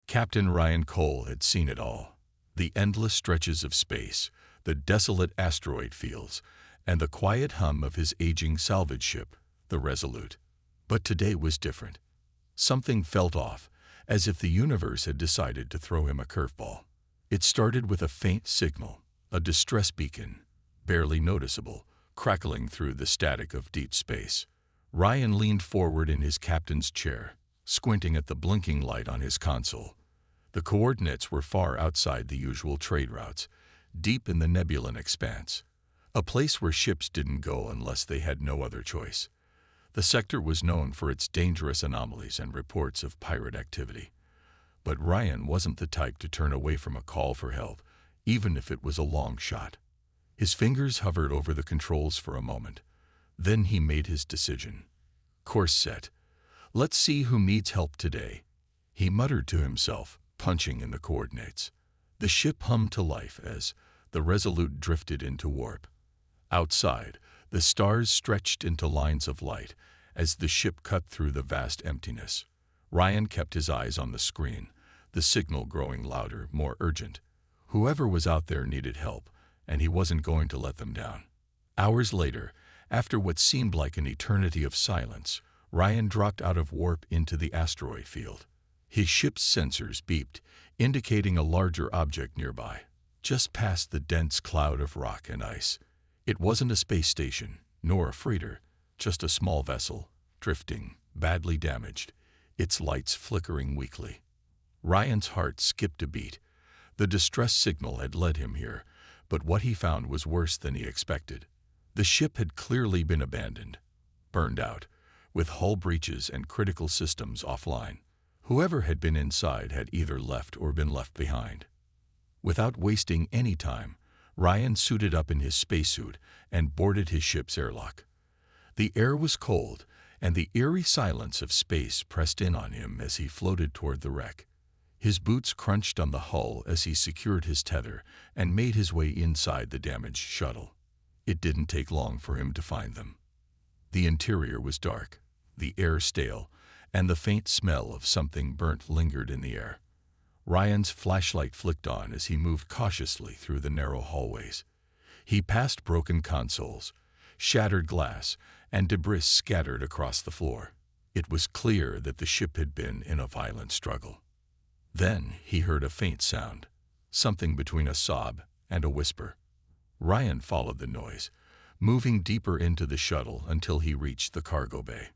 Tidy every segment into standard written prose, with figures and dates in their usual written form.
Captain Ryan Cole had seen it all. The endless stretches of space, the desolate asteroid fields, and the quiet hum of his aging salvage ship, the Resolute. But today was different. Something felt off, as if the universe had decided to throw him a curveball. It started with a faint signal, a distress beacon, barely noticeable, crackling through the static of deep space. Ryan leaned forward in his captain's chair, squinting at the blinking light on his console. The coordinates were far outside the usual trade routes, deep in the nebulan expanse, a place where ships didn't go unless they had no other choice. The sector was known for its dangerous anomalies and reports of pirate activity. But Ryan wasn't the type to turn away from a call for help, even if it was a long shot. His fingers hovered over the controls for a moment. Then he made his decision. Course set. Let's see who needs help today. He muttered to himself, punching in the coordinates. The ship hummed to life as the Resolute drifted into warp. Outside, the stars stretched into lines of light as the ship cut through the vast emptiness. Ryan kept his eyes on the screen, the signal growing louder, more urgent. Whoever was out there needed help, and he wasn't going to let them down. Hours later, after what seemed like an eternity of silence, Ryan dropped out of warp into the asteroid field. His ship's sensors beeped, indicating a larger object nearby, just past the dense cloud of rock and ice. It wasn't a space station, nor a freighter, just a small vessel, drifting, badly damaged, its lights flickering weakly. Ryan's heart skipped a beat. The distress signal had led him here, but what he found was worse than he expected. The ship had clearly been abandoned, burned out, with hull breaches and critical systems offline. Whoever had been inside had either left or been left behind. Without wasting any time, Ryan suited up in his spacesuit and boarded his ship's airlock. The air was cold, and the eerie silence of space pressed in on him as he floated toward the wreck. His boots crunched on the hull as he secured his tether and made his way inside the damaged shuttle. It didn't take long for him to find them. The interior was dark, the air stale, and the faint smell of something burnt lingered in the air. Ryan's flashlight flicked on as he moved cautiously through the narrow hallways. He passed broken consoles, shattered glass, and debris scattered across the floor. It was clear that the ship had been in a violent struggle. Then he heard a faint sound, something between a sob and a whisper. Ryan followed the noise, moving deeper into the shuttle until he reached the cargo bay.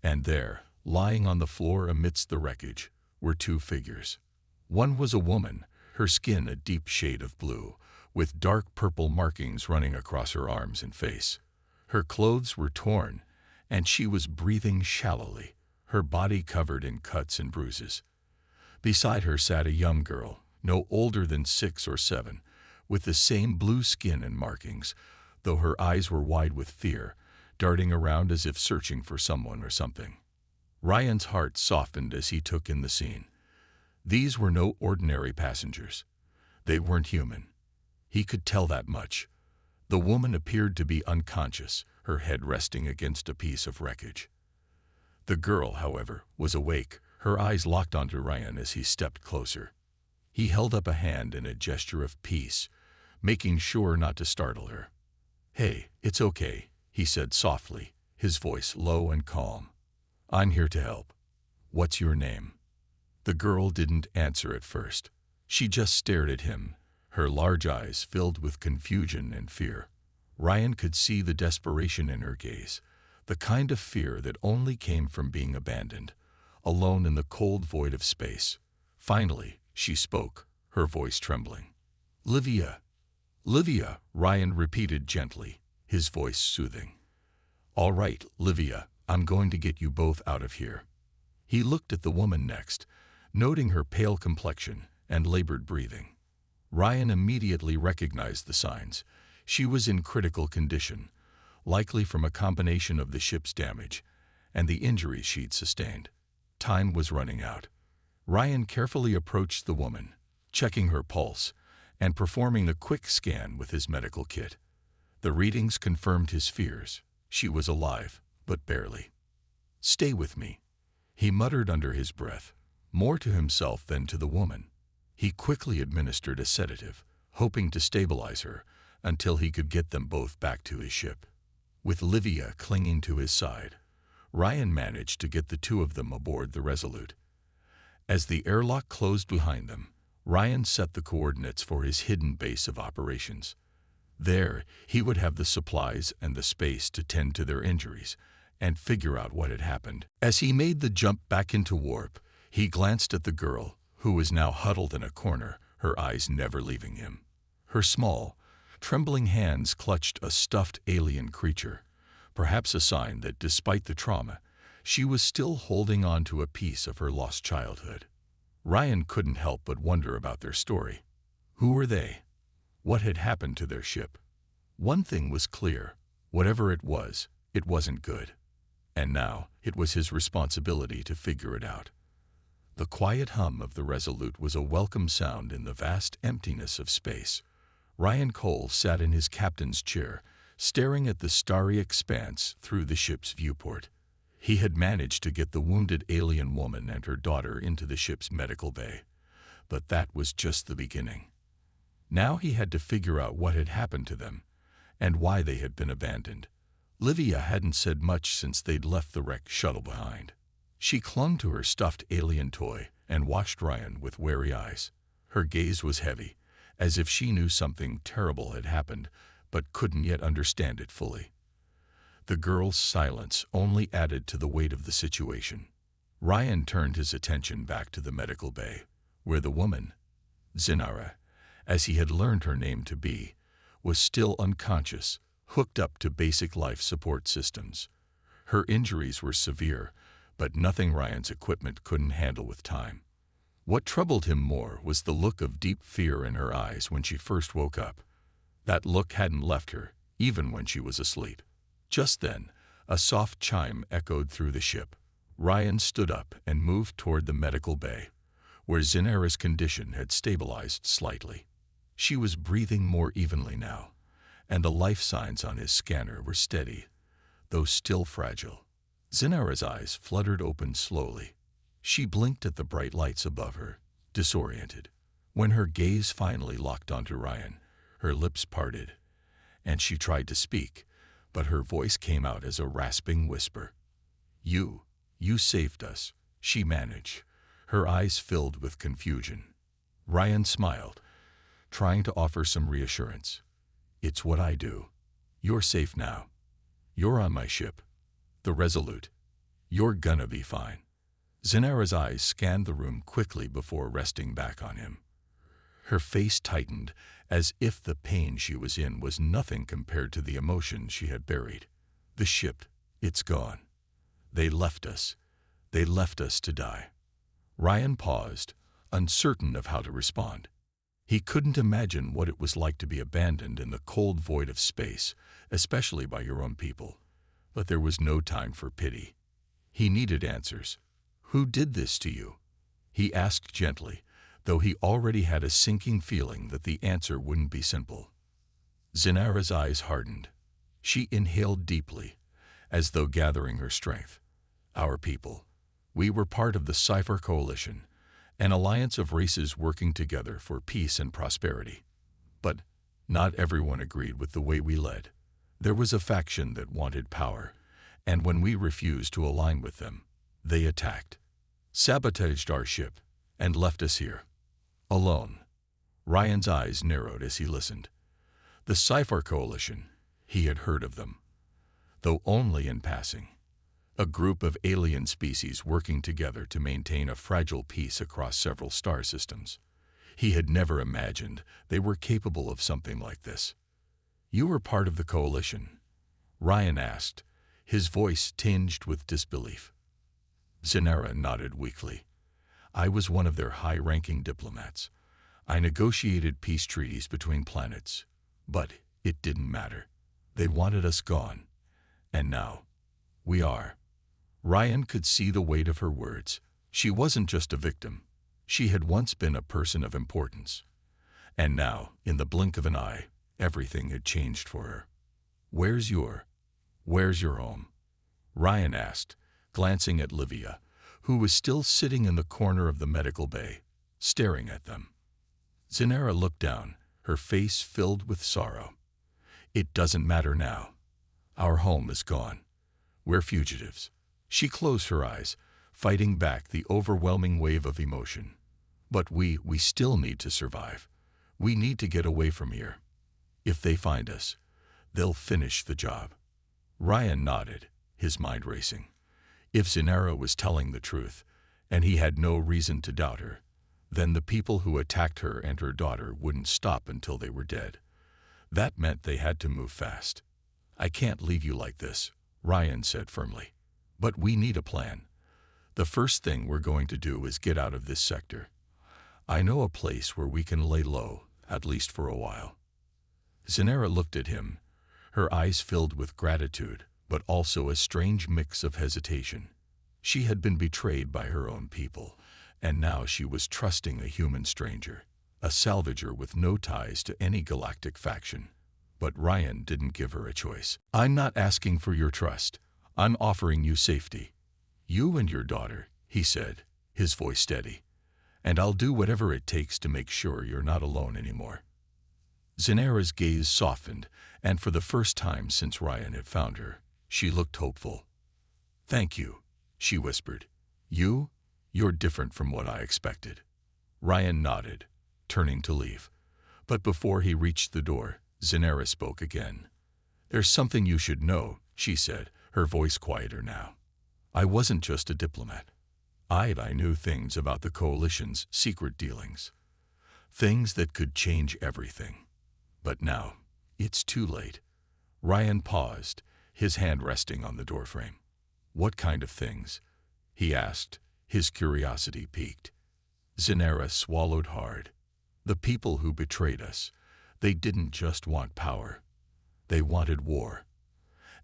And there, lying on the floor amidst the wreckage, were two figures. One was a woman, her skin a deep shade of blue, with dark purple markings running across her arms and face. Her clothes were torn, and she was breathing shallowly, her body covered in cuts and bruises. Beside her sat a young girl, no older than 6 or 7, with the same blue skin and markings, though her eyes were wide with fear, darting around as if searching for someone or something. Ryan's heart softened as he took in the scene. These were no ordinary passengers. They weren't human. He could tell that much. The woman appeared to be unconscious, her head resting against a piece of wreckage. The girl, however, was awake, her eyes locked onto Ryan as he stepped closer. He held up a hand in a gesture of peace, making sure not to startle her. "Hey, it's okay," he said softly, his voice low and calm. "I'm here to help. What's your name?" The girl didn't answer at first. She just stared at him, her large eyes filled with confusion and fear. Ryan could see the desperation in her gaze, the kind of fear that only came from being abandoned, alone in the cold void of space. Finally, she spoke, her voice trembling. "Livia." "Livia," Ryan repeated gently, his voice soothing. "All right, Livia, I'm going to get you both out of here." He looked at the woman next, noting her pale complexion and labored breathing. Ryan immediately recognized the signs. She was in critical condition, likely from a combination of the ship's damage and the injuries she'd sustained. Time was running out. Ryan carefully approached the woman, checking her pulse and performing a quick scan with his medical kit. The readings confirmed his fears. She was alive, but barely. "Stay with me," he muttered under his breath, more to himself than to the woman. He quickly administered a sedative, hoping to stabilize her until he could get them both back to his ship. With Livia clinging to his side, Ryan managed to get the two of them aboard the Resolute. As the airlock closed behind them, Ryan set the coordinates for his hidden base of operations. There, he would have the supplies and the space to tend to their injuries and figure out what had happened. As he made the jump back into warp, he glanced at the girl, who was now huddled in a corner, her eyes never leaving him. Her small, trembling hands clutched a stuffed alien creature, perhaps a sign that despite the trauma, she was still holding on to a piece of her lost childhood. Ryan couldn't help but wonder about their story. Who were they? What had happened to their ship? One thing was clear: whatever it wasn't good. And now, it was his responsibility to figure it out. The quiet hum of the Resolute was a welcome sound in the vast emptiness of space. Ryan Cole sat in his captain's chair, staring at the starry expanse through the ship's viewport. He had managed to get the wounded alien woman and her daughter into the ship's medical bay, but that was just the beginning. Now he had to figure out what had happened to them, and why they had been abandoned. Livia hadn't said much since they'd left the wrecked shuttle behind. She clung to her stuffed alien toy and watched Ryan with wary eyes. Her gaze was heavy, as if she knew something terrible had happened, but couldn't yet understand it fully. The girl's silence only added to the weight of the situation. Ryan turned his attention back to the medical bay, where the woman, Zinara, as he had learned her name to be, was still unconscious, hooked up to basic life support systems. Her injuries were severe, but nothing Ryan's equipment couldn't handle with time. What troubled him more was the look of deep fear in her eyes when she first woke up. That look hadn't left her, even when she was asleep. Just then, a soft chime echoed through the ship. Ryan stood up and moved toward the medical bay, where Zinara's condition had stabilized slightly. She was breathing more evenly now, and the life signs on his scanner were steady, though still fragile. Zinara's eyes fluttered open slowly. She blinked at the bright lights above her, disoriented. When her gaze finally locked onto Ryan, her lips parted, and she tried to speak, but her voice came out as a rasping whisper. You saved us," she managed, her eyes filled with confusion. Ryan smiled, trying to offer some reassurance. "It's what I do. You're safe now. You're on my ship, the Resolute. You're gonna be fine." Zinara's eyes scanned the room quickly before resting back on him. Her face tightened, as if the pain she was in was nothing compared to the emotion she had buried. "The ship, it's gone. They left us. They left us to die." Ryan paused, uncertain of how to respond. He couldn't imagine what it was like to be abandoned in the cold void of space, especially by your own people. But there was no time for pity. He needed answers. "Who did this to you?" he asked gently, though he already had a sinking feeling that the answer wouldn't be simple. Zinara's eyes hardened. She inhaled deeply, as though gathering her strength. "Our people. We were part of the Sci-Fi Coalition, an alliance of races working together for peace and prosperity. But not everyone agreed with the way we led. There was a faction that wanted power, and when we refused to align with them, they attacked, sabotaged our ship, and left us here. Alone." Ryan's eyes narrowed as he listened. The Sci-Fi Coalition, he had heard of them, though only in passing. A group of alien species working together to maintain a fragile peace across several star systems. He had never imagined they were capable of something like this. "You were part of the coalition?" Ryan asked, his voice tinged with disbelief. Zinara nodded weakly. "I was one of their high-ranking diplomats. I negotiated peace treaties between planets, but it didn't matter. They wanted us gone, and now we are." Ryan could see the weight of her words. She wasn't just a victim. She had once been a person of importance. And now, in the blink of an eye, everything had changed for her. Where's your home?" Ryan asked, glancing at Livia, who was still sitting in the corner of the medical bay, staring at them. Zenara looked down, her face filled with sorrow. It doesn't matter now. Our home is gone. We're fugitives. She closed her eyes, fighting back the overwhelming wave of emotion. But we still need to survive. We need to get away from here. If they find us, they'll finish the job. Ryan nodded, his mind racing. If Zenara was telling the truth, and he had no reason to doubt her, then the people who attacked her and her daughter wouldn't stop until they were dead. That meant they had to move fast. I can't leave you like this, Ryan said firmly. But we need a plan. The first thing we're going to do is get out of this sector. I know a place where we can lay low, at least for a while. Zenara looked at him, her eyes filled with gratitude, but also a strange mix of hesitation. She had been betrayed by her own people, and now she was trusting a human stranger, a salvager with no ties to any galactic faction. But Ryan didn't give her a choice. I'm not asking for your trust. I'm offering you safety. You and your daughter, he said, his voice steady. And I'll do whatever it takes to make sure you're not alone anymore. Zenara's gaze softened, and for the first time since Ryan had found her, she looked hopeful. Thank you, she whispered. You're different from what I expected. Ryan nodded, turning to leave. But before he reached the door, Zenara spoke again. There's something you should know, she said, her voice quieter now. I wasn't just a diplomat. I knew things about the Coalition's secret dealings. Things that could change everything. But now, it's too late. Ryan paused, his hand resting on the doorframe. What kind of things? He asked, his curiosity piqued. Zenara swallowed hard. The people who betrayed us, they didn't just want power. They wanted war.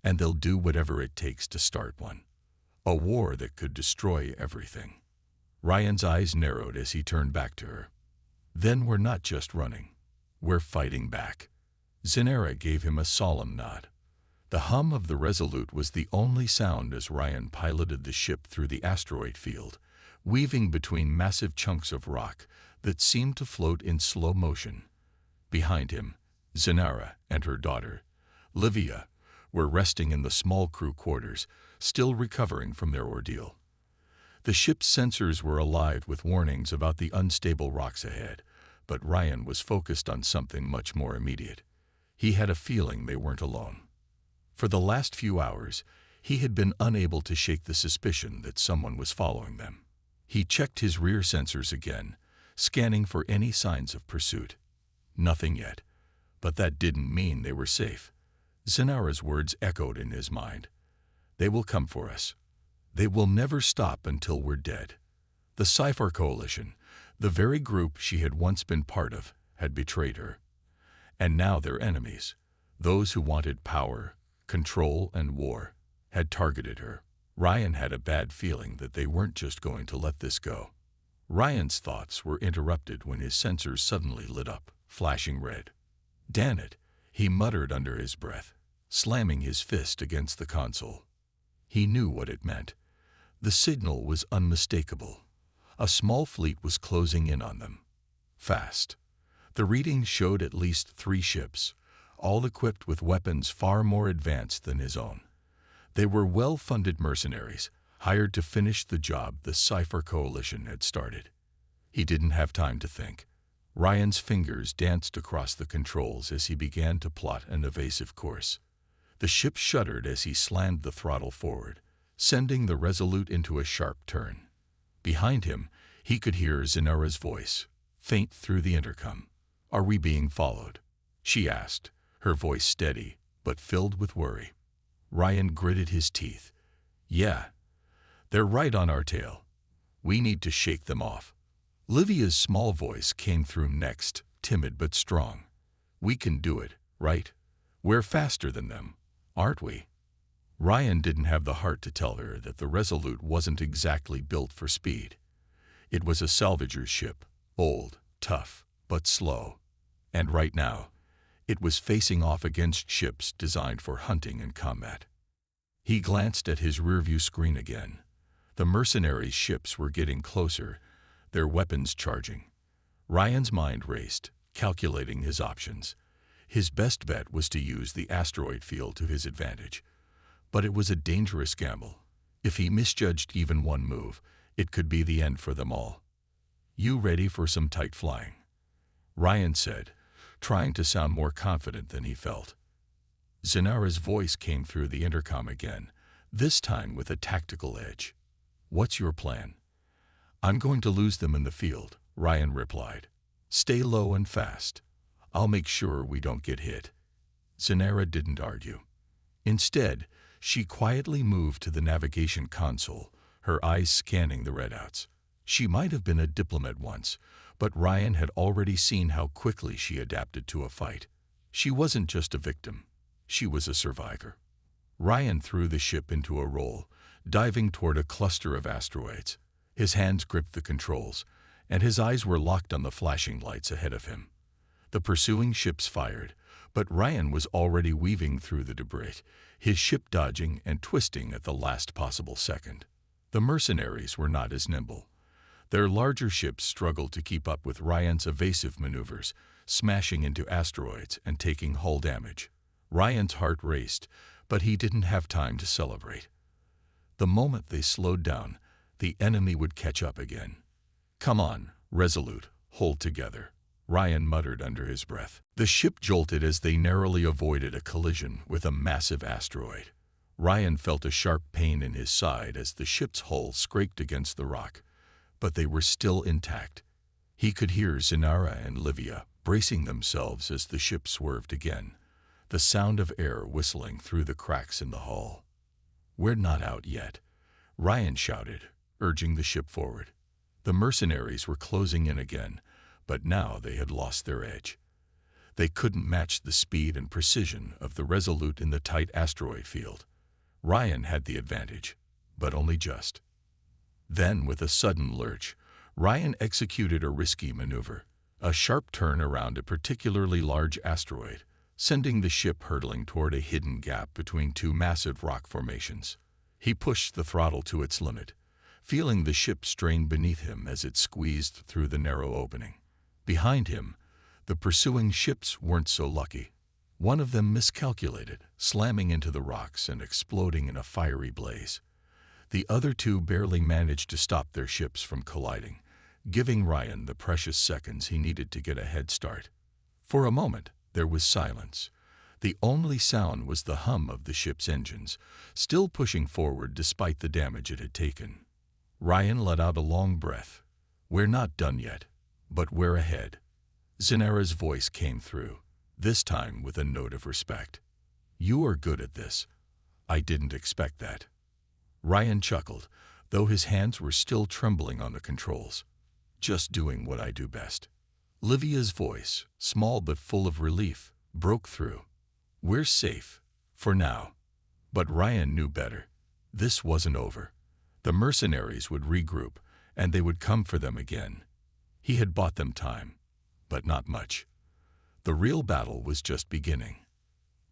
And they'll do whatever it takes to start one. A war that could destroy everything. Ryan's eyes narrowed as he turned back to her. Then we're not just running. We're fighting back. Zenara gave him a solemn nod. The hum of the Resolute was the only sound as Ryan piloted the ship through the asteroid field, weaving between massive chunks of rock that seemed to float in slow motion. Behind him, Zenara and her daughter, Livia, were resting in the small crew quarters, still recovering from their ordeal. The ship's sensors were alive with warnings about the unstable rocks ahead, but Ryan was focused on something much more immediate. He had a feeling they weren't alone. For the last few hours, he had been unable to shake the suspicion that someone was following them. He checked his rear sensors again, scanning for any signs of pursuit. Nothing yet, but that didn't mean they were safe. Zenara's words echoed in his mind. They will come for us. They will never stop until we're dead. The Sci-Fi Coalition, the very group she had once been part of, had betrayed her. And now their enemies, those who wanted power, control, and war, had targeted her. Ryan had a bad feeling that they weren't just going to let this go. Ryan's thoughts were interrupted when his sensors suddenly lit up, flashing red. Damn it, he muttered under his breath, slamming his fist against the console. He knew what it meant. The signal was unmistakable. A small fleet was closing in on them. Fast. The readings showed at least 3 ships, all equipped with weapons far more advanced than his own. They were well-funded mercenaries, hired to finish the job the Sci-Fi Coalition had started. He didn't have time to think. Ryan's fingers danced across the controls as he began to plot an evasive course. The ship shuddered as he slammed the throttle forward, sending the Resolute into a sharp turn. Behind him, he could hear Zenara's voice, faint through the intercom. "Are we being followed?" she asked, her voice steady, but filled with worry. Ryan gritted his teeth. "Yeah, they're right on our tail. We need to shake them off." Livia's small voice came through next, timid but strong. "We can do it, right? We're faster than them, aren't we?" Ryan didn't have the heart to tell her that the Resolute wasn't exactly built for speed. It was a salvager's ship, old, tough, but slow. And right now, it was facing off against ships designed for hunting and combat. He glanced at his rearview screen again. The mercenaries' ships were getting closer, their weapons charging. Ryan's mind raced, calculating his options. His best bet was to use the asteroid field to his advantage. But it was a dangerous gamble. If he misjudged even one move, it could be the end for them all. "You ready for some tight flying?" Ryan said, trying to sound more confident than he felt. Zenara's voice came through the intercom again, this time with a tactical edge. "What's your plan?" "I'm going to lose them in the field," Ryan replied. "Stay low and fast. I'll make sure we don't get hit." Zenara didn't argue. Instead, she quietly moved to the navigation console, her eyes scanning the readouts. She might have been a diplomat once, but Ryan had already seen how quickly she adapted to a fight. She wasn't just a victim. She was a survivor. Ryan threw the ship into a roll, diving toward a cluster of asteroids. His hands gripped the controls, and his eyes were locked on the flashing lights ahead of him. The pursuing ships fired, but Ryan was already weaving through the debris, his ship dodging and twisting at the last possible second. The mercenaries were not as nimble. Their larger ships struggled to keep up with Ryan's evasive maneuvers, smashing into asteroids and taking hull damage. Ryan's heart raced, but he didn't have time to celebrate. The moment they slowed down, the enemy would catch up again. "Come on, Resolute, hold together," Ryan muttered under his breath. The ship jolted as they narrowly avoided a collision with a massive asteroid. Ryan felt a sharp pain in his side as the ship's hull scraped against the rock, but they were still intact. He could hear Zenara and Livia bracing themselves as the ship swerved again, the sound of air whistling through the cracks in the hull. "We're not out yet," Ryan shouted, urging the ship forward. The mercenaries were closing in again, but now they had lost their edge. They couldn't match the speed and precision of the Resolute in the tight asteroid field. Ryan had the advantage, but only just. Then, with a sudden lurch, Ryan executed a risky maneuver, a sharp turn around a particularly large asteroid, sending the ship hurtling toward a hidden gap between two massive rock formations. He pushed the throttle to its limit, feeling the ship strain beneath him as it squeezed through the narrow opening. Behind him, the pursuing ships weren't so lucky. One of them miscalculated, slamming into the rocks and exploding in a fiery blaze. The other two barely managed to stop their ships from colliding, giving Ryan the precious seconds he needed to get a head start. For a moment, there was silence. The only sound was the hum of the ship's engines, still pushing forward despite the damage it had taken. Ryan let out a long breath. "We're not done yet, but we're ahead." Zenara's voice came through, this time with a note of respect. "You are good at this. I didn't expect that." Ryan chuckled, though his hands were still trembling on the controls. "Just doing what I do best." Livia's voice, small but full of relief, broke through. "We're safe, for now." But Ryan knew better. This wasn't over. The mercenaries would regroup, and they would come for them again. He had bought them time, but not much. The real battle was just beginning.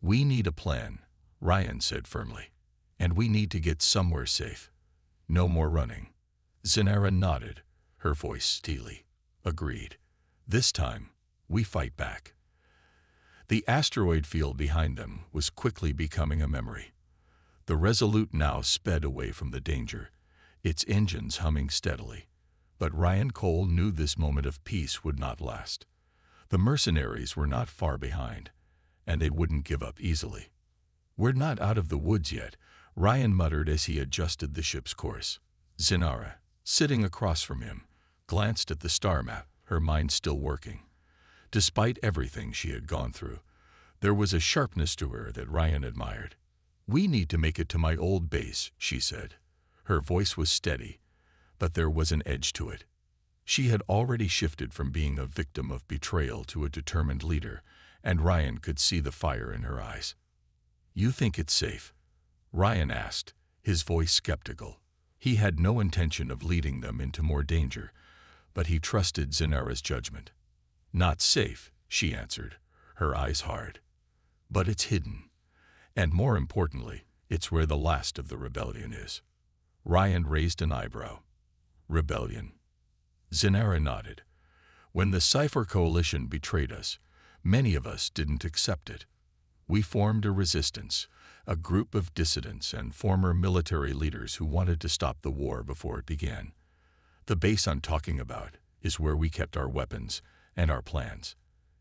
"We need a plan," Ryan said firmly. "And we need to get somewhere safe. No more running." Zenara nodded, her voice steely. "Agreed. This time, we fight back." The asteroid field behind them was quickly becoming a memory. The Resolute now sped away from the danger, its engines humming steadily. But Ryan Cole knew this moment of peace would not last. The mercenaries were not far behind, and they wouldn't give up easily. "We're not out of the woods yet," Ryan muttered as he adjusted the ship's course. Zenara, sitting across from him, glanced at the star map, her mind still working. Despite everything she had gone through, there was a sharpness to her that Ryan admired. "We need to make it to my old base," she said. Her voice was steady, but there was an edge to it. She had already shifted from being a victim of betrayal to a determined leader, and Ryan could see the fire in her eyes. "You think it's safe?" Ryan asked, his voice skeptical. He had no intention of leading them into more danger, but he trusted Zenara's judgment. "Not safe," she answered, her eyes hard. "But it's hidden. And more importantly, it's where the last of the rebellion is." Ryan raised an eyebrow. Rebellion. Zenara nodded. When the Cipher Coalition betrayed us, many of us didn't accept it. We formed a resistance, a group of dissidents and former military leaders who wanted to stop the war before it began. The base I'm talking about is where we kept our weapons and our plans.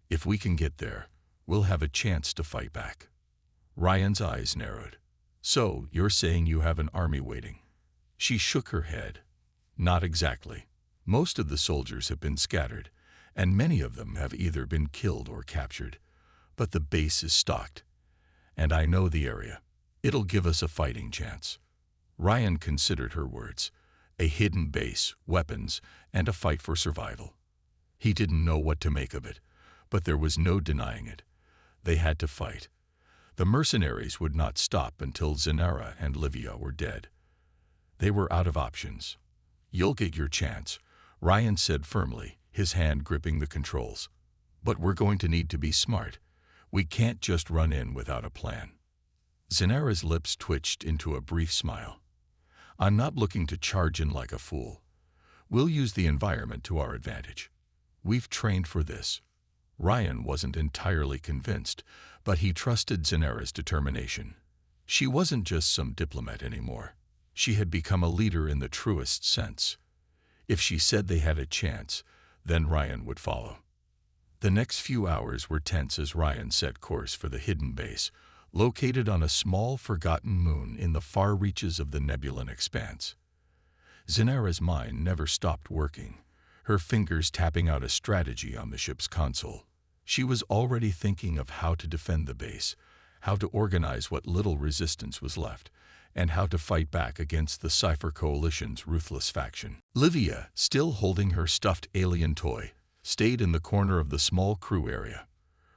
If we can get there, we'll have a chance to fight back. Ryan's eyes narrowed. So, you're saying you have an army waiting? She shook her head. Not exactly. Most of the soldiers have been scattered, and many of them have either been killed or captured. But the base is stocked, and I know the area. It'll give us a fighting chance. Ryan considered her words. A hidden base, weapons, and a fight for survival. He didn't know what to make of it, but there was no denying it. They had to fight. The mercenaries would not stop until Zenara and Livia were dead. They were out of options. You'll get your chance, Ryan said firmly, his hand gripping the controls. But we're going to need to be smart. We can't just run in without a plan. Zenara's lips twitched into a brief smile. I'm not looking to charge in like a fool. We'll use the environment to our advantage. We've trained for this. Ryan wasn't entirely convinced, but he trusted Zenara's determination. She wasn't just some diplomat anymore. She had become a leader in the truest sense. If she said they had a chance, then Ryan would follow. The next few hours were tense as Ryan set course for the hidden base, located on a small, forgotten moon in the far reaches of the nebulan expanse. Zenara's mind never stopped working, her fingers tapping out a strategy on the ship's console. She was already thinking of how to defend the base, how to organize what little resistance was left, and how to fight back against the Cipher Coalition's ruthless faction. Livia, still holding her stuffed alien toy, stayed in the corner of the small crew area.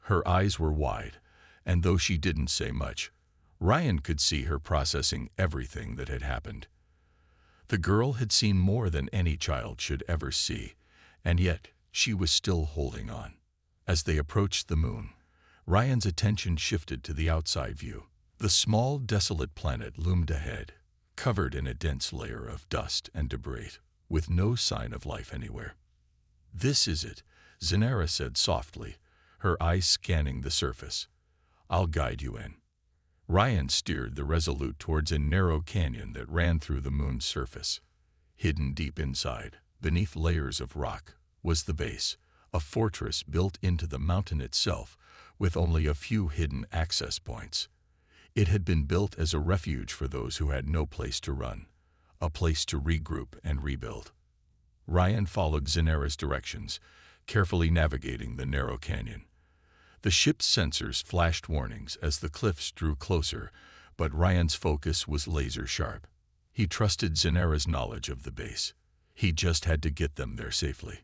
Her eyes were wide, and though she didn't say much, Ryan could see her processing everything that had happened. The girl had seen more than any child should ever see, and yet she was still holding on. As they approached the moon, Ryan's attention shifted to the outside view. The small, desolate planet loomed ahead, covered in a dense layer of dust and debris, with no sign of life anywhere. This is it, Zenara said softly, her eyes scanning the surface. I'll guide you in. Ryan steered the Resolute towards a narrow canyon that ran through the moon's surface. Hidden deep inside, beneath layers of rock, was the base, a fortress built into the mountain itself, with only a few hidden access points. It had been built as a refuge for those who had no place to run, a place to regroup and rebuild. Ryan followed Zenara's directions, carefully navigating the narrow canyon. The ship's sensors flashed warnings as the cliffs drew closer, but Ryan's focus was laser-sharp. He trusted Zenara's knowledge of the base. He just had to get them there safely.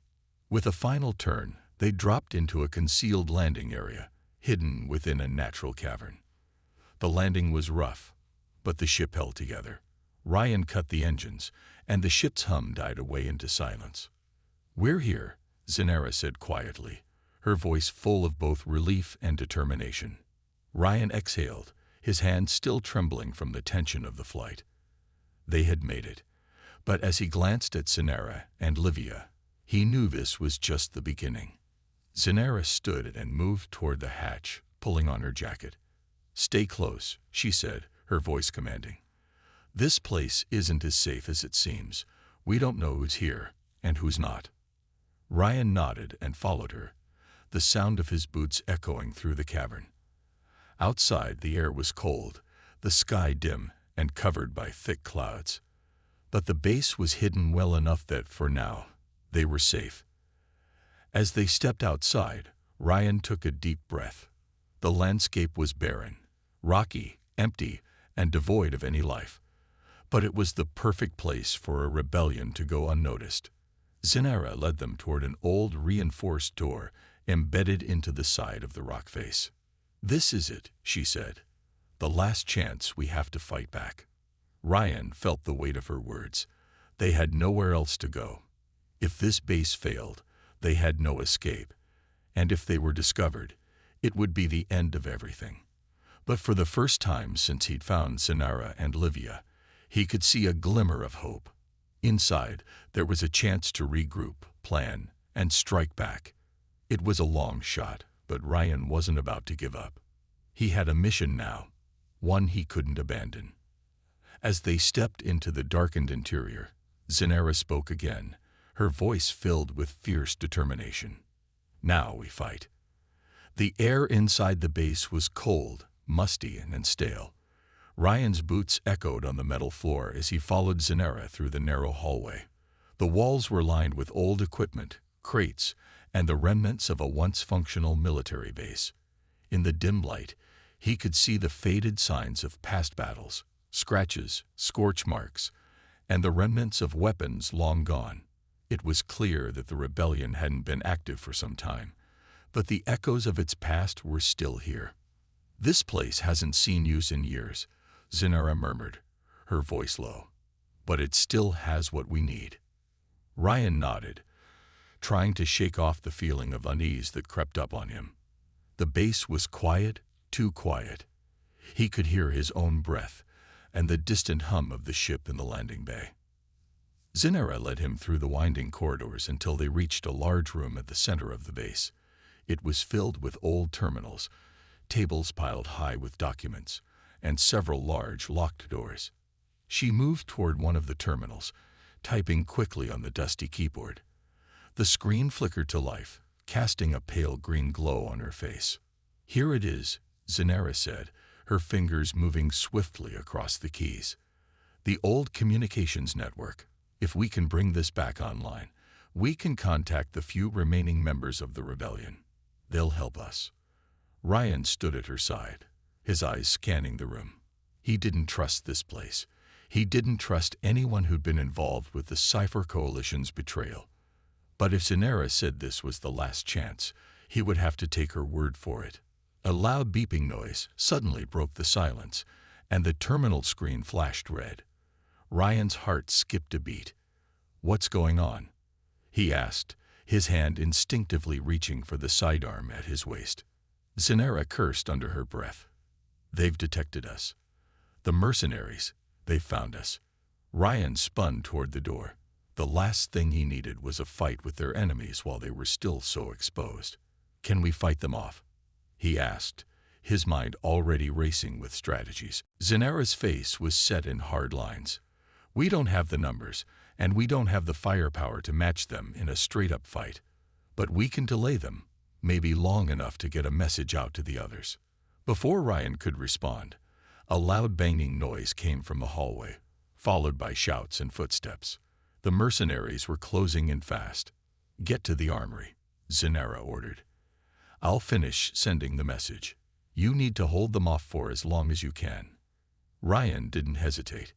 With a final turn, they dropped into a concealed landing area, hidden within a natural cavern. The landing was rough, but the ship held together. Ryan cut the engines, and the ship's hum died away into silence. "We're here," Zenara said quietly, her voice full of both relief and determination. Ryan exhaled, his hands still trembling from the tension of the flight. They had made it, but as he glanced at Zenara and Livia, he knew this was just the beginning. Zenara stood and moved toward the hatch, pulling on her jacket. "Stay close," she said, her voice commanding. "This place isn't as safe as it seems. We don't know who's here and who's not." Ryan nodded and followed her, the sound of his boots echoing through the cavern. Outside, the air was cold, the sky dim and covered by thick clouds. But the base was hidden well enough that, for now, they were safe. As they stepped outside, Ryan took a deep breath. The landscape was barren, rocky, empty, and devoid of any life. But it was the perfect place for a rebellion to go unnoticed. Zenara led them toward an old, reinforced door embedded into the side of the rock face. "This is it," she said. "The last chance we have to fight back." Ryan felt the weight of her words. They had nowhere else to go. If this base failed, they had no escape. And if they were discovered, it would be the end of everything. But for the first time since he'd found Zenara and Livia, He could see a glimmer of hope. Inside, there was a chance to regroup, plan, and strike back. It was a long shot, but Ryan wasn't about to give up. He had a mission now, one he couldn't abandon. As they stepped into the darkened interior, Zenara spoke again, her voice filled with fierce determination. "Now we fight." The air inside the base was cold, musty, and stale. Ryan's boots echoed on the metal floor as he followed Zenara through the narrow hallway. The walls were lined with old equipment, crates, and the remnants of a once functional military base. In the dim light, he could see the faded signs of past battles, scratches, scorch marks, and the remnants of weapons long gone. It was clear that the rebellion hadn't been active for some time, but the echoes of its past were still here. "This place hasn't seen use in years," Zenara murmured, her voice low. "But it still has what we need." Ryan nodded, trying to shake off the feeling of unease that crept up on him. The base was quiet, too quiet. He could hear his own breath and the distant hum of the ship in the landing bay. Zenara led him through the winding corridors until they reached a large room at the center of the base. It was filled with old terminals, tables piled high with documents, and several large locked doors. She moved toward one of the terminals, typing quickly on the dusty keyboard. The screen flickered to life, casting a pale green glow on her face. "Here it is," Zenara said, her fingers moving swiftly across the keys. "The old communications network. If we can bring this back online, we can contact the few remaining members of the rebellion. They'll help us." Ryan stood at her side, his eyes scanning the room. He didn't trust this place. He didn't trust anyone who'd been involved with the Cypher Coalition's betrayal. But if Zenara said this was the last chance, he would have to take her word for it. A loud beeping noise suddenly broke the silence, and the terminal screen flashed red. Ryan's heart skipped a beat. "What's going on?" he asked, his hand instinctively reaching for the sidearm at his waist. Zenara cursed under her breath. "They've detected us. The mercenaries, they've found us." Ryan spun toward the door. The last thing he needed was a fight with their enemies while they were still so exposed. "Can we fight them off?" he asked, his mind already racing with strategies. Zenara's face was set in hard lines. "We don't have the numbers, and we don't have the firepower to match them in a straight-up fight. But we can delay them, maybe long enough to get a message out to the others." Before Ryan could respond, a loud banging noise came from the hallway, followed by shouts and footsteps. The mercenaries were closing in fast. "Get to the armory," Zenara ordered. "I'll finish sending the message. You need to hold them off for as long as you can." Ryan didn't hesitate.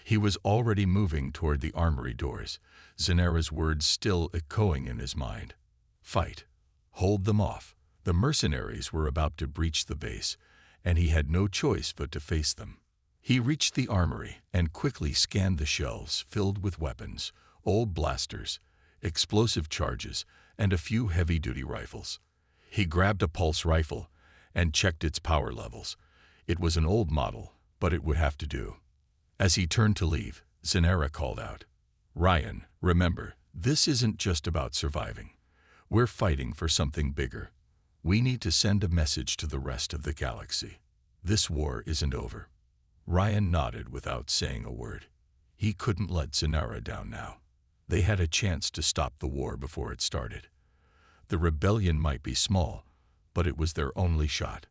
He was already moving toward the armory doors, Zenara's words still echoing in his mind. "Fight. Hold them off." The mercenaries were about to breach the base, and he had no choice but to face them. He reached the armory and quickly scanned the shelves filled with weapons, old blasters, explosive charges, and a few heavy-duty rifles. He grabbed a pulse rifle and checked its power levels. It was an old model, but it would have to do. As he turned to leave, Zenara called out, "Ryan, remember, this isn't just about surviving. We're fighting for something bigger. We need to send a message to the rest of the galaxy. This war isn't over." Ryan nodded without saying a word. He couldn't let Zenara down now. They had a chance to stop the war before it started. The rebellion might be small, but it was their only shot.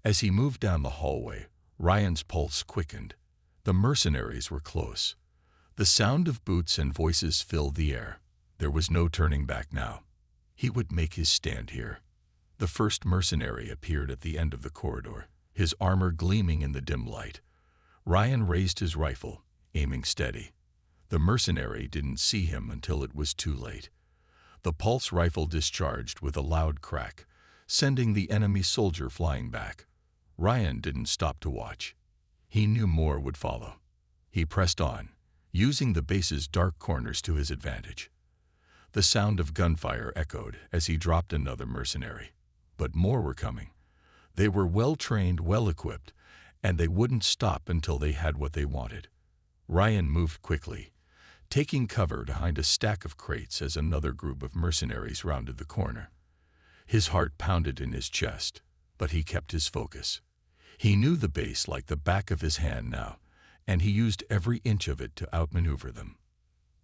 As he moved down the hallway, Ryan's pulse quickened. The mercenaries were close. The sound of boots and voices filled the air. There was no turning back now. He would make his stand here. The first mercenary appeared at the end of the corridor, his armor gleaming in the dim light. Ryan raised his rifle, aiming steady. The mercenary didn't see him until it was too late. The pulse rifle discharged with a loud crack, sending the enemy soldier flying back. Ryan didn't stop to watch. He knew more would follow. He pressed on, using the base's dark corners to his advantage. The sound of gunfire echoed as he dropped another mercenary. But more were coming. They were well-trained, well-equipped, and they wouldn't stop until they had what they wanted. Ryan moved quickly, taking cover behind a stack of crates as another group of mercenaries rounded the corner. His heart pounded in his chest, but he kept his focus. He knew the base like the back of his hand now, and he used every inch of it to outmaneuver them.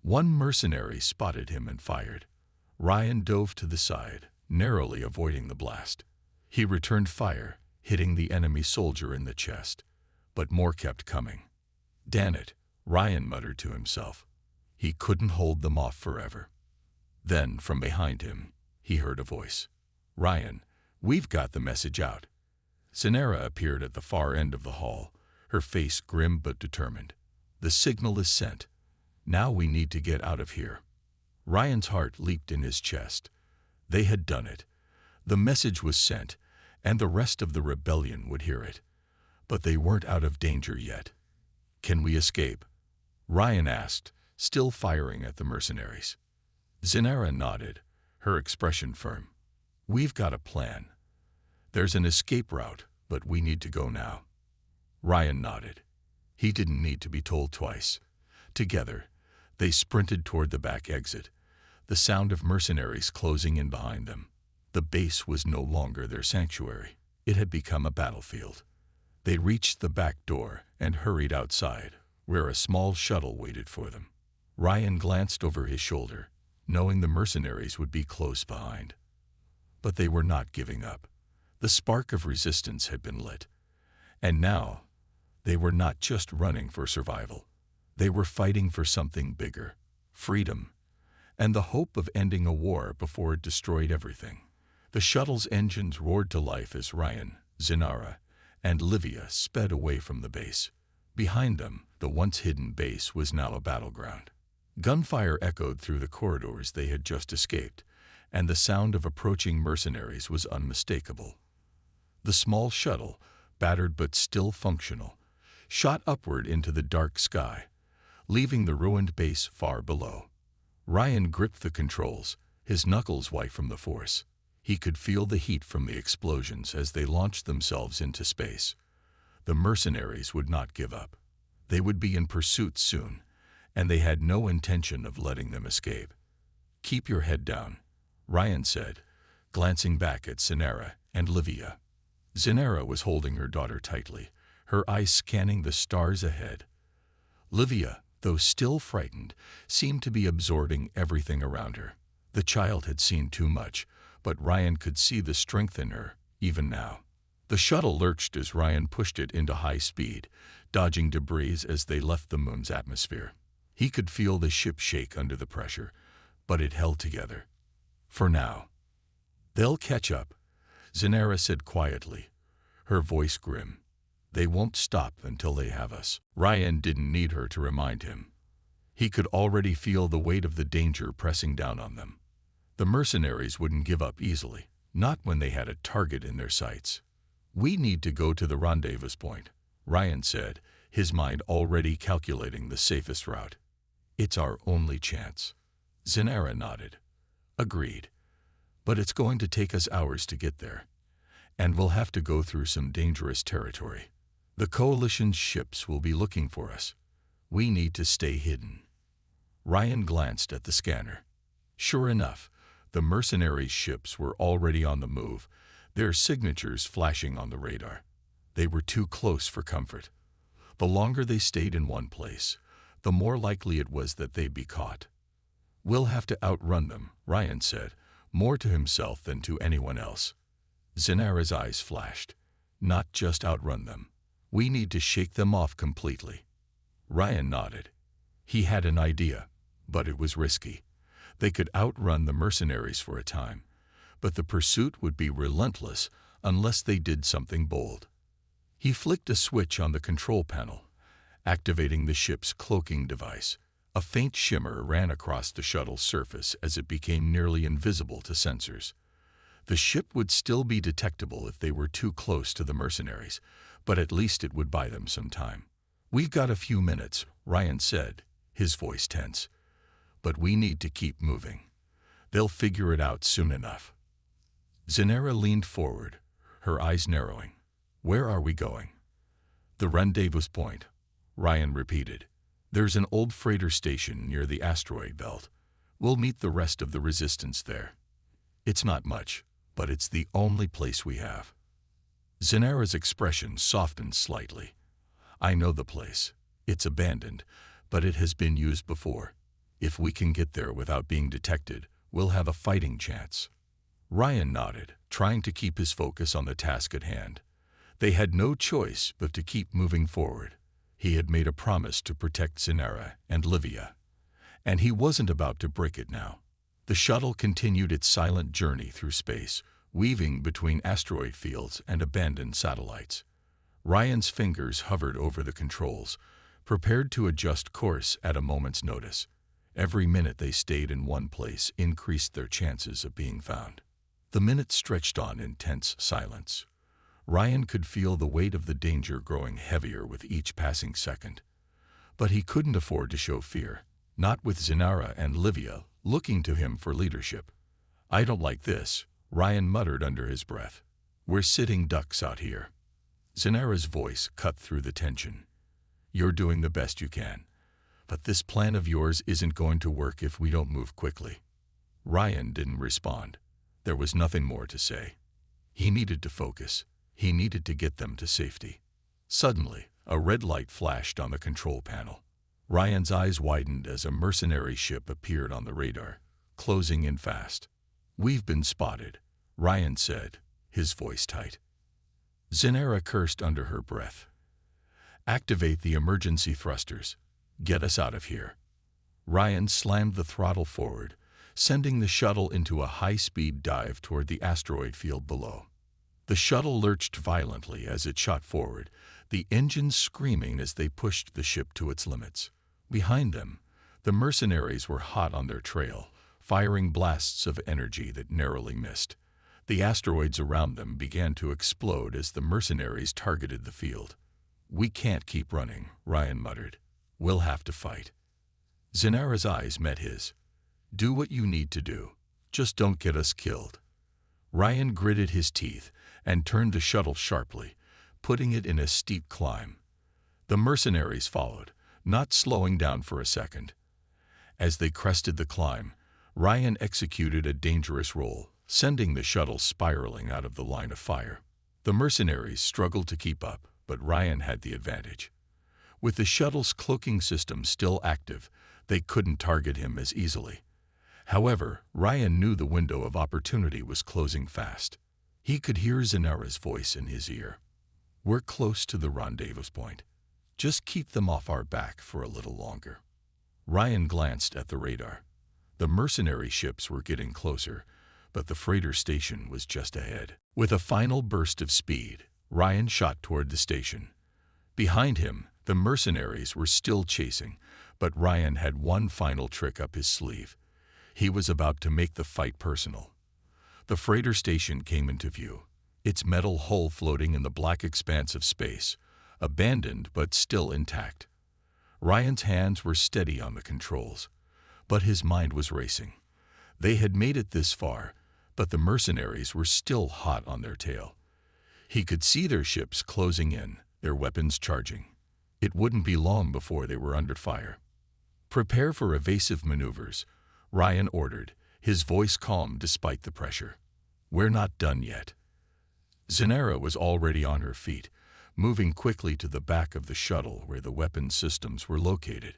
One mercenary spotted him and fired. Ryan dove to the side, narrowly avoiding the blast. He returned fire, hitting the enemy soldier in the chest, but more kept coming. "Damn it," Ryan muttered to himself. He couldn't hold them off forever. Then, from behind him, he heard a voice. "Ryan, we've got the message out." Zinara appeared at the far end of the hall, her face grim but determined. "The signal is sent. Now we need to get out of here." Ryan's heart leaped in his chest. They had done it. The message was sent, and the rest of the rebellion would hear it. But they weren't out of danger yet. "Can we escape?" Ryan asked, still firing at the mercenaries. Zinara nodded, her expression firm. "We've got a plan. There's an escape route, but we need to go now." Ryan nodded. He didn't need to be told twice. Together, they sprinted toward the back exit, the sound of mercenaries closing in behind them. The base was no longer their sanctuary. It had become a battlefield. They reached the back door and hurried outside, where a small shuttle waited for them. Ryan glanced over his shoulder, knowing the mercenaries would be close behind. But they were not giving up. The spark of resistance had been lit. And now, they were not just running for survival. They were fighting for something bigger, freedom, and the hope of ending a war before it destroyed everything. The shuttle's engines roared to life as Ryan, Zinara, and Livia sped away from the base. Behind them, the once hidden base was now a battleground. Gunfire echoed through the corridors they had just escaped, and the sound of approaching mercenaries was unmistakable. The small shuttle, battered but still functional, shot upward into the dark sky, leaving the ruined base far below. Ryan gripped the controls, his knuckles white from the force. He could feel the heat from the explosions as they launched themselves into space. The mercenaries would not give up. They would be in pursuit soon, and they had no intention of letting them escape. "Keep your head down," Ryan said, glancing back at Zinara and Livia. Zinara was holding her daughter tightly, her eyes scanning the stars ahead. Livia, though still frightened, seemed to be absorbing everything around her. The child had seen too much, but Ryan could see the strength in her, even now. The shuttle lurched as Ryan pushed it into high speed, dodging debris as they left the moon's atmosphere. He could feel the ship shake under the pressure, but it held together. For now. "They'll catch up," Zinara said quietly, her voice grim. "They won't stop until they have us." Ryan didn't need her to remind him. He could already feel the weight of the danger pressing down on them. The mercenaries wouldn't give up easily, not when they had a target in their sights. "We need to go to the rendezvous point," Ryan said, his mind already calculating the safest route. "It's our only chance." Zinara nodded. "Agreed. But it's going to take us hours to get there, and we'll have to go through some dangerous territory. The Coalition's ships will be looking for us. We need to stay hidden." Ryan glanced at the scanner. Sure enough, the mercenaries' ships were already on the move, their signatures flashing on the radar. They were too close for comfort. The longer they stayed in one place, the more likely it was that they'd be caught. "We'll have to outrun them," Ryan said, more to himself than to anyone else. Zinara's eyes flashed. "Not just outrun them. We need to shake them off completely." Ryan nodded. He had an idea, but it was risky. They could outrun the mercenaries for a time, but the pursuit would be relentless unless they did something bold. He flicked a switch on the control panel, activating the ship's cloaking device. A faint shimmer ran across the shuttle's surface as it became nearly invisible to sensors. The ship would still be detectable if they were too close to the mercenaries, but at least it would buy them some time. "We've got a few minutes," Ryan said, his voice tense. "But we need to keep moving. They'll figure it out soon enough." Zinara leaned forward, her eyes narrowing. "Where are we going?" "The rendezvous point," Ryan repeated. There's an old freighter station near the asteroid belt. We'll meet the rest of the resistance there. It's not much, but it's the only place we have. Zanara's expression softened slightly. I know the place. It's abandoned, but it has been used before. If we can get there without being detected, we'll have a fighting chance. Ryan nodded, trying to keep his focus on the task at hand. They had no choice but to keep moving forward. He had made a promise to protect Zanara and Livia, and he wasn't about to break it now. The shuttle continued its silent journey through space, weaving between asteroid fields and abandoned satellites. Ryan's fingers hovered over the controls, prepared to adjust course at a moment's notice. Every minute they stayed in one place increased their chances of being found. The minutes stretched on in tense silence. Ryan could feel the weight of the danger growing heavier with each passing second. But he couldn't afford to show fear, not with Zanara and Livia looking to him for leadership. I don't like this, Ryan muttered under his breath. We're sitting ducks out here. Zanara's voice cut through the tension. You're doing the best you can, but this plan of yours isn't going to work if we don't move quickly. Ryan didn't respond. There was nothing more to say. He needed to focus. He needed to get them to safety. Suddenly, a red light flashed on the control panel. Ryan's eyes widened as a mercenary ship appeared on the radar, closing in fast. We've been spotted, Ryan said, his voice tight. Zanara cursed under her breath. Activate the emergency thrusters. Get us out of here. Ryan slammed the throttle forward, sending the shuttle into a high-speed dive toward the asteroid field below. The shuttle lurched violently as it shot forward, the engines screaming as they pushed the ship to its limits. Behind them, the mercenaries were hot on their trail, firing blasts of energy that narrowly missed. The asteroids around them began to explode as the mercenaries targeted the field. We can't keep running, Ryan muttered. We'll have to fight. Zanara's eyes met his. Do what you need to do. Just don't get us killed. Ryan gritted his teeth and turned the shuttle sharply, putting it in a steep climb. The mercenaries followed, not slowing down for a second. As they crested the climb, Ryan executed a dangerous roll, sending the shuttle spiraling out of the line of fire. The mercenaries struggled to keep up, but Ryan had the advantage. With the shuttle's cloaking system still active, they couldn't target him as easily. However, Ryan knew the window of opportunity was closing fast. He could hear Zanara's voice in his ear. We're close to the rendezvous point. Just keep them off our back for a little longer. Ryan glanced at the radar. The mercenary ships were getting closer, but the freighter station was just ahead. With a final burst of speed, Ryan shot toward the station. Behind him, the mercenaries were still chasing, but Ryan had one final trick up his sleeve. He was about to make the fight personal. The freighter station came into view, its metal hull floating in the black expanse of space, abandoned but still intact. Ryan's hands were steady on the controls, but his mind was racing. They had made it this far, but the mercenaries were still hot on their tail. He could see their ships closing in, their weapons charging. It wouldn't be long before they were under fire. Prepare for evasive maneuvers, Ryan ordered, his voice calm despite the pressure. We're not done yet. Zanara was already on her feet, moving quickly to the back of the shuttle where the weapon systems were located.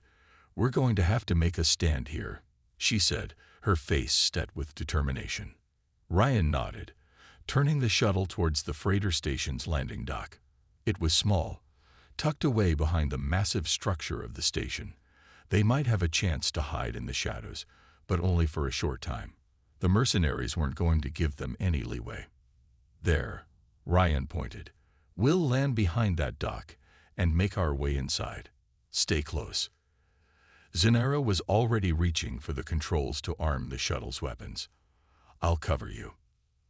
We're going to have to make a stand here, she said, her face set with determination. Ryan nodded, turning the shuttle towards the freighter station's landing dock. It was small, tucked away behind the massive structure of the station. They might have a chance to hide in the shadows, but only for a short time. The mercenaries weren't going to give them any leeway. There, Ryan pointed. We'll land behind that dock and make our way inside. Stay close. Zanara was already reaching for the controls to arm the shuttle's weapons. I'll cover you.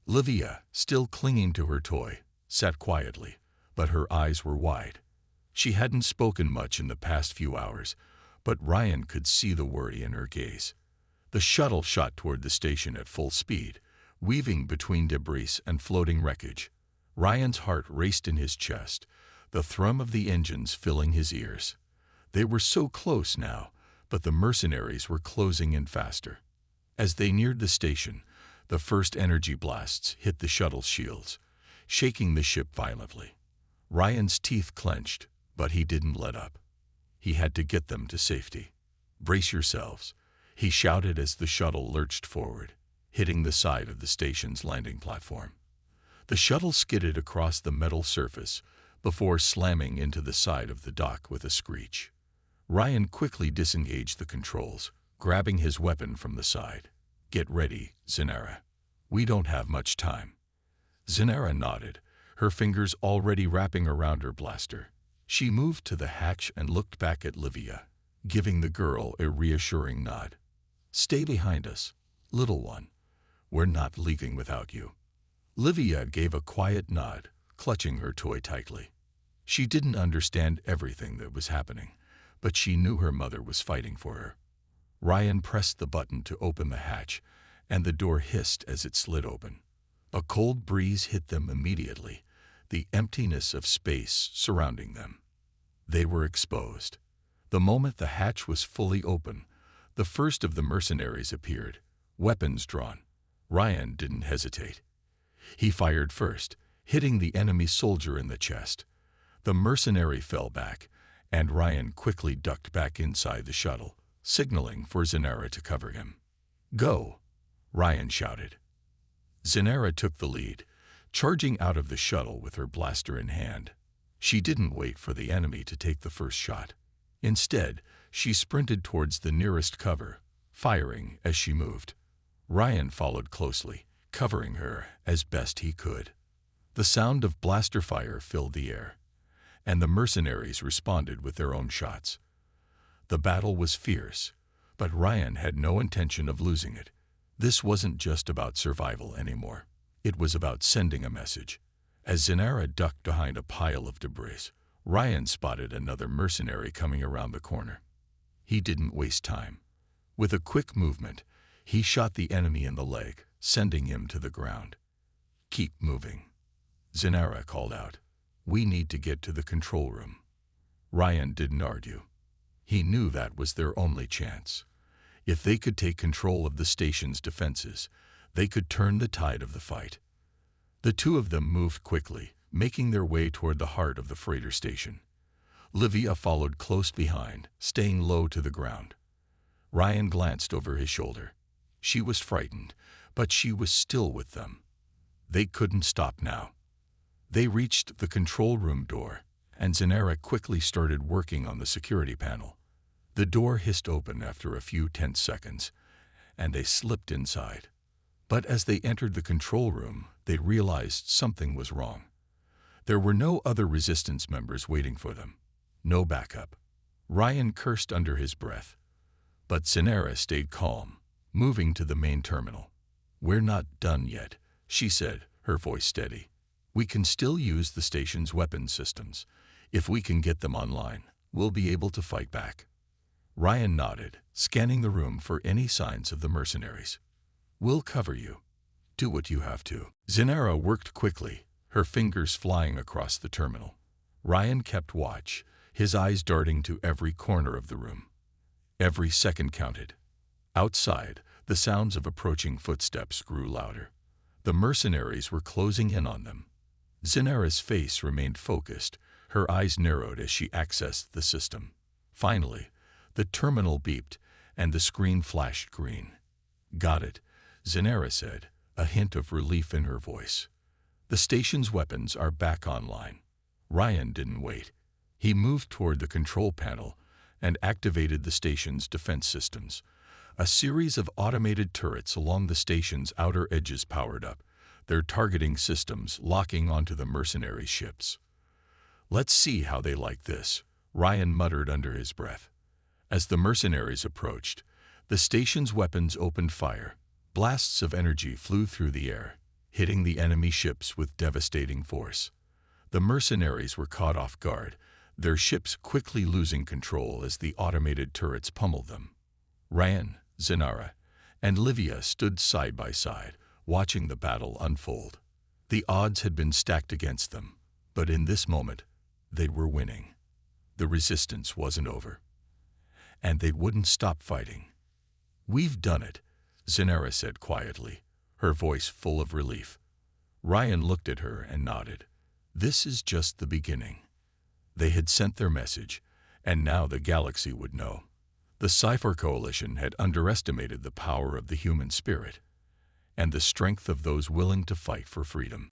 Livia, still clinging to her toy, sat quietly, but her eyes were wide. She hadn't spoken much in the past few hours, but Ryan could see the worry in her gaze. The shuttle shot toward the station at full speed, weaving between debris and floating wreckage. Ryan's heart raced in his chest, the thrum of the engines filling his ears. They were so close now, but the mercenaries were closing in faster. As they neared the station, the first energy blasts hit the shuttle's shields, shaking the ship violently. Ryan's teeth clenched, but he didn't let up. He had to get them to safety. "Brace yourselves," he shouted as the shuttle lurched forward, hitting the side of the station's landing platform. The shuttle skidded across the metal surface before slamming into the side of the dock with a screech. Ryan quickly disengaged the controls, grabbing his weapon from the side. "Get ready, Zenara. We don't have much time." Zenara nodded, her fingers already wrapping around her blaster. She moved to the hatch and looked back at Livia, giving the girl a reassuring nod. "Stay behind us, little one. We're not leaving without you." Livia gave a quiet nod, clutching her toy tightly. She didn't understand everything that was happening, but she knew her mother was fighting for her. Ryan pressed the button to open the hatch, and the door hissed as it slid open. A cold breeze hit them immediately, the emptiness of space surrounding them. They were exposed. The moment the hatch was fully open, the first of the mercenaries appeared, weapons drawn. Ryan didn't hesitate. He fired first, hitting the enemy soldier in the chest. The mercenary fell back, and Ryan quickly ducked back inside the shuttle, signaling for Zenara to cover him. "Go!" Ryan shouted. Zenara took the lead, charging out of the shuttle with her blaster in hand. She didn't wait for the enemy to take the first shot. Instead, she sprinted towards the nearest cover, firing as she moved. Ryan followed closely, covering her as best he could. The sound of blaster fire filled the air, and the mercenaries responded with their own shots. The battle was fierce, but Ryan had no intention of losing it. This wasn't just about survival anymore. It was about sending a message. As Zenara ducked behind a pile of debris, Ryan spotted another mercenary coming around the corner. He didn't waste time. With a quick movement, he shot the enemy in the leg, sending him to the ground. "Keep moving," Zenara called out. "We need to get to the control room." Ryan didn't argue. He knew that was their only chance. If they could take control of the station's defenses, they could turn the tide of the fight. The two of them moved quickly, making their way toward the heart of the freighter station. Livia followed close behind, staying low to the ground. Ryan glanced over his shoulder. She was frightened, but she was still with them. They couldn't stop now. They reached the control room door, and Zenara quickly started working on the security panel. The door hissed open after a few tense seconds, and they slipped inside. But as they entered the control room, they realized something was wrong. There were no other resistance members waiting for them. No backup. Ryan cursed under his breath. But Zenara stayed calm, moving to the main terminal. "We're not done yet," she said, her voice steady. "We can still use the station's weapon systems. If we can get them online, we'll be able to fight back." Ryan nodded, scanning the room for any signs of the mercenaries. "We'll cover you. Do what you have to." Zenara worked quickly, her fingers flying across the terminal. Ryan kept watch, his eyes darting to every corner of the room. Every second counted. Outside, the sounds of approaching footsteps grew louder. The mercenaries were closing in on them. Zenara's face remained focused, her eyes narrowed as she accessed the system. Finally, the terminal beeped, and the screen flashed green. "Got it," Zenara said, a hint of relief in her voice. "The station's weapons are back online." Ryan didn't wait. He moved toward the control panel and activated the station's defense systems. A series of automated turrets along the station's outer edges powered up, their targeting systems locking onto the mercenary ships. "Let's see how they like this," Ryan muttered under his breath. As the mercenaries approached, the station's weapons opened fire. Blasts of energy flew through the air, hitting the enemy ships with devastating force. The mercenaries were caught off guard, their ships quickly losing control as the automated turrets pummeled them. Ryan, Zenara, and Livia stood side by side, watching the battle unfold. The odds had been stacked against them, but in this moment, they were winning. The resistance wasn't over. and they wouldn't stop fighting. "We've done it," Zenera said quietly, her voice full of relief. Ryan looked at her and nodded. This is just the beginning. They had sent their message, and now the galaxy would know. The Sci-Fi Coalition had underestimated the power of the human spirit and the strength of those willing to fight for freedom.